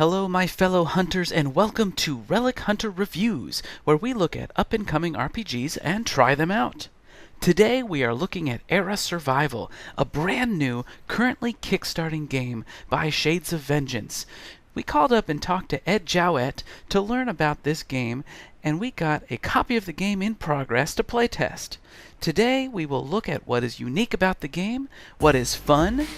Hello, my fellow hunters, and welcome to Relic Hunter Reviews, where we look at up-and-coming RPGs and try them out. Today we are looking at Era Survival, a brand new, currently kickstarting game by Shades of Vengeance. We called up and talked to Ed Jowett to learn about this game, and we got a copy of the game in progress to playtest. Today we will look at what is unique about the game, what is fun,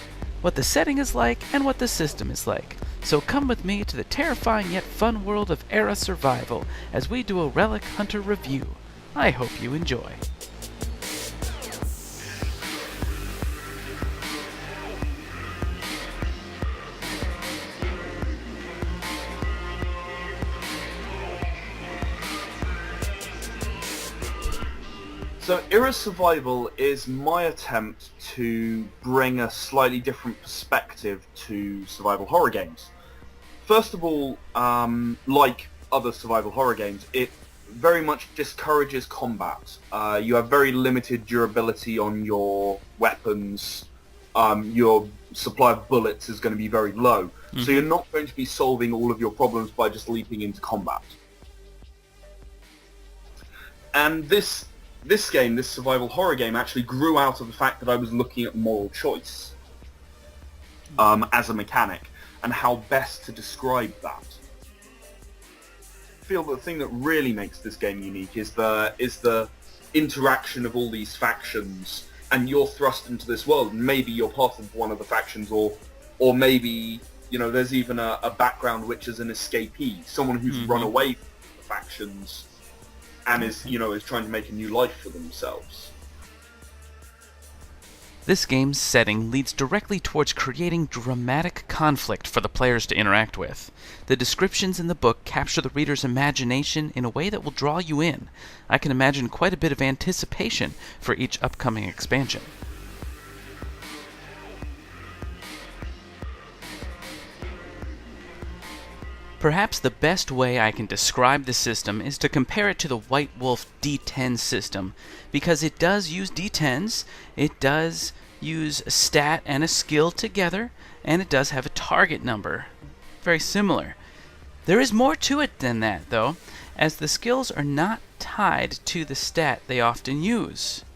what the setting is like, and what the system is like. So come with me to the terrifying yet fun world of Era Survival as we do a Relic Hunter review. I hope you enjoy. So Era Survival is my attempt to bring a slightly different perspective to survival horror games. First of all, like other survival horror games, it very much discourages combat. You have very limited durability on your weapons. Your supply of bullets is going to be very low. So you're not going to be solving all of your problems by just leaping into combat. And this game, this survival horror game, actually grew out of the fact that I was looking at moral choice as a mechanic and how best to describe that. I feel the thing that really makes this game unique is the interaction of all these factions, and you're thrust into this world, and maybe you're part of one of the factions, or maybe there's even a background which is an escapee, someone who's run away from the factions and is trying to make a new life for themselves. This game's setting leads directly towards creating dramatic conflict for the players to interact with. The descriptions in the book capture the reader's imagination in a way that will draw you in. I can imagine quite a bit of anticipation for each upcoming expansion. Perhaps the best way I can describe the system is to compare it to the White Wolf D10 system, because it does use D10s, it does use a stat and a skill together, and it does have a target number. Very similar. There is more to it than that, though, as the skills are not tied to the stat they often use.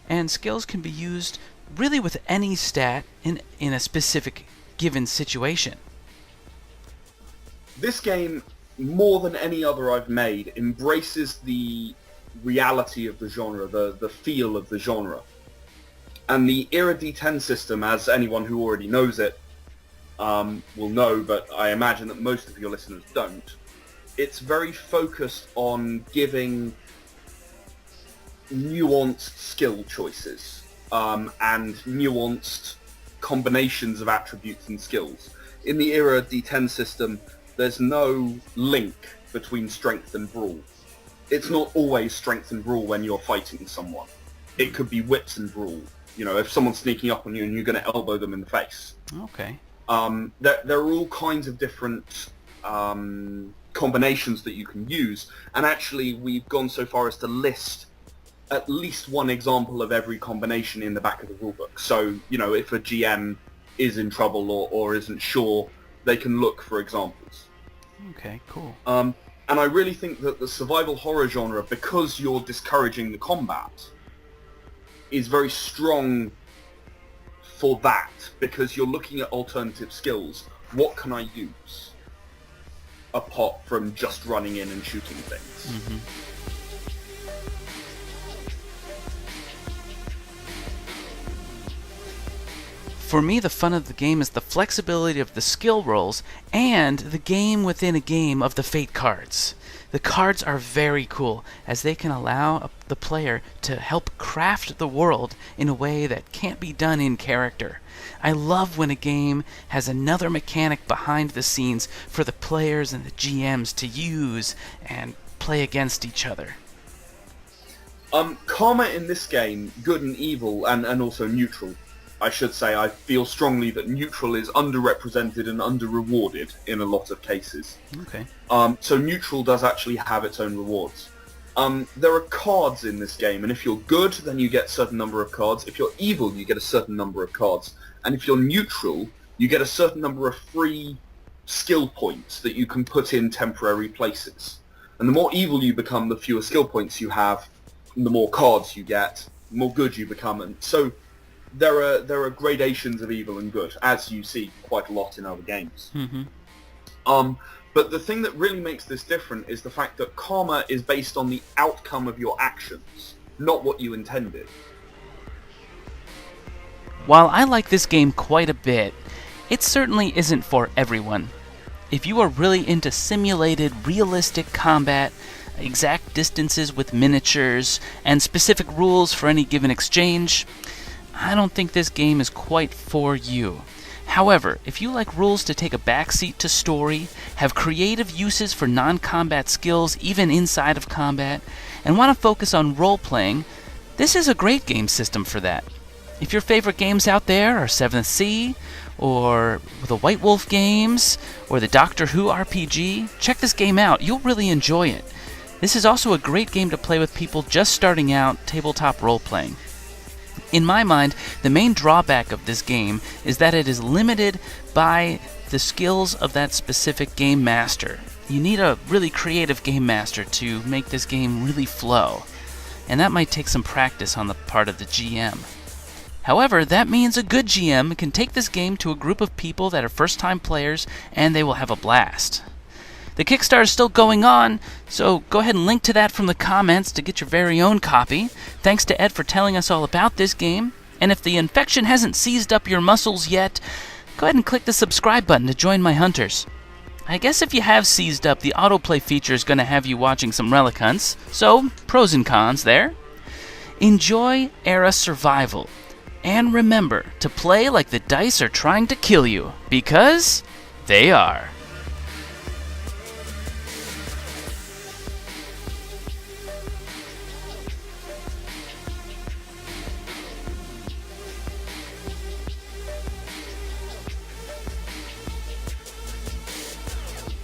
And skills can be used really with any stat in a specific given situation. This game, more than any other I've made, embraces the reality of the genre, the feel of the genre. And the Era D10 system, as anyone who already knows it will know, but I imagine that most of your listeners don't, it's very focused on giving nuanced skill choices and nuanced combinations of attributes and skills. In the Era D10 system, there's no link between strength and brawl. It's not always strength and brawl when you're fighting someone. It could be wits and brawl. If someone's sneaking up on you and you're going to elbow them in the face. Okay. There are all kinds of different combinations that you can use, and actually we've gone so far as to list at least one example of every combination in the back of the rulebook. So, if a GM is in trouble or isn't sure, they can look for examples. Okay, cool. And I really think that the survival horror genre, because you're discouraging the combat, is very strong for that, because you're looking at alternative skills. What can I use apart from just running in and shooting things? For me, the fun of the game is the flexibility of the skill rolls and the game within a game of the fate cards. The cards are very cool, as they can allow the player to help craft the world in a way that can't be done in character. I love when a game has another mechanic behind the scenes for the players and the GMs to use and play against each other. Karma in this game, good and evil, and also neutral, I should say. I feel strongly that neutral is underrepresented and under-rewarded in a lot of cases. Okay. So neutral does actually have its own rewards. There are cards in this game, and if you're good, then you get a certain number of cards. If you're evil, you get a certain number of cards. And if you're neutral, you get a certain number of free skill points that you can put in temporary places. And the more evil you become, the fewer skill points you have, the more cards you get, the more good you become. And so there are gradations of evil and good, as you see quite a lot in other games. Mm-hmm. But the thing that really makes this different is the fact that karma is based on the outcome of your actions, not what you intended. While I like this game quite a bit, it certainly isn't for everyone. If you are really into simulated, realistic combat, exact distances with miniatures, and specific rules for any given exchange, I don't think this game is quite for you. However, if you like rules to take a backseat to story, have creative uses for non-combat skills even inside of combat, and want to focus on role-playing, this is a great game system for that. If your favorite games out there are 7th Sea, or the White Wolf games, or the Doctor Who RPG, check this game out. You'll really enjoy it. This is also a great game to play with people just starting out tabletop role-playing. In my mind, the main drawback of this game is that it is limited by the skills of that specific game master. You need a really creative game master to make this game really flow, and that might take some practice on the part of the GM. However, that means a good GM can take this game to a group of people that are first-time players, and they will have a blast. The Kickstarter is still going on, so go ahead and link to that from the comments to get your very own copy. Thanks to Ed for telling us all about this game. And if the infection hasn't seized up your muscles yet, go ahead and click the subscribe button to join my hunters. I guess if you have seized up, the autoplay feature is going to have you watching some relic hunts, so pros and cons there. Enjoy Era Survival, and remember to play like the dice are trying to kill you, because they are.